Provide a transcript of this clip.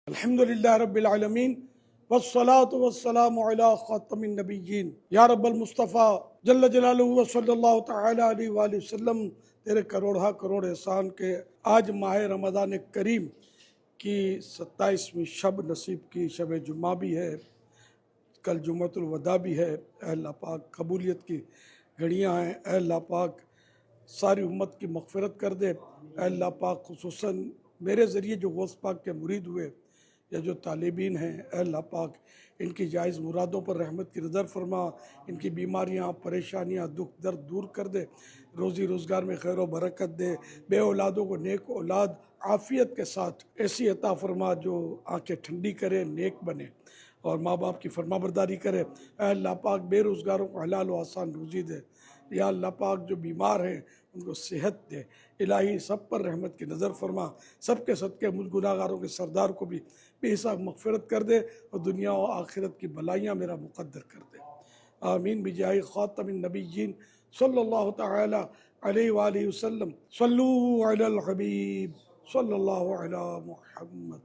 अल्हम्दुलिल्लाह रब्बिल आलमीन वस्सलातु वस्सलामु अला खातमिन नबिय्यीन या रब्बल मुस्तफ़ा जल्ल जलालुहु व सल्लल्लाहु तआला अलैहि वसल्लम। तेरे करोड़ा करोड़ एहसान के आज माह रमज़ान करीम की 27वीं शब नसीब की शब जुम्मा भी है, कल जुम्मतुल वदा भी है। अल्लाह पाक कबूलियत की घड़ियाँ हैं। अल्लाह पाक सारी उम्मत की मग़फ़िरत कर दे। अल्लाह पाक खुसूसन मेरे ज़रिए जो गौस पाक के मुरीद हुए या जो तालिबीन हैं, अल्लाह पाक इनकी जायज़ मुरादों पर रहमत की नज़र फरमा, इनकी बीमारियाँ परेशानियाँ दुख दर्द दूर कर दे, रोज़ी रोज़गार में खैर व बरकत दे, बे औलादों को नेक औलाद आफ़ियत के साथ ऐसी अता फरमा जो आँखें ठंडी करे, नेक बने और माँ बाप की फरमाबरदारी करे। अल्लाह पाक बेरोज़गारों को हलाल व आसान रोज़ी दे। या अल्लाह पाक जो बीमार हैं उनको सेहत दे। इलाही सब पर रहमत की नज़र फरमा, सबके सदक़े मुझ गुनाहगारों के सरदार को भी बेहिसाब मग़फ़िरत कर दे और दुनिया और आखिरत की भलाइयाँ मेरा मुक़द्दर कर दे। आमीन बिजाहि ख़ातमिन नबिय्यीन सल्लल्लाहु तआला अलैहि व आलिहि वसल्लम। सल्लू अलल हबीब सल्लल्लाहु अला मुहम्मद।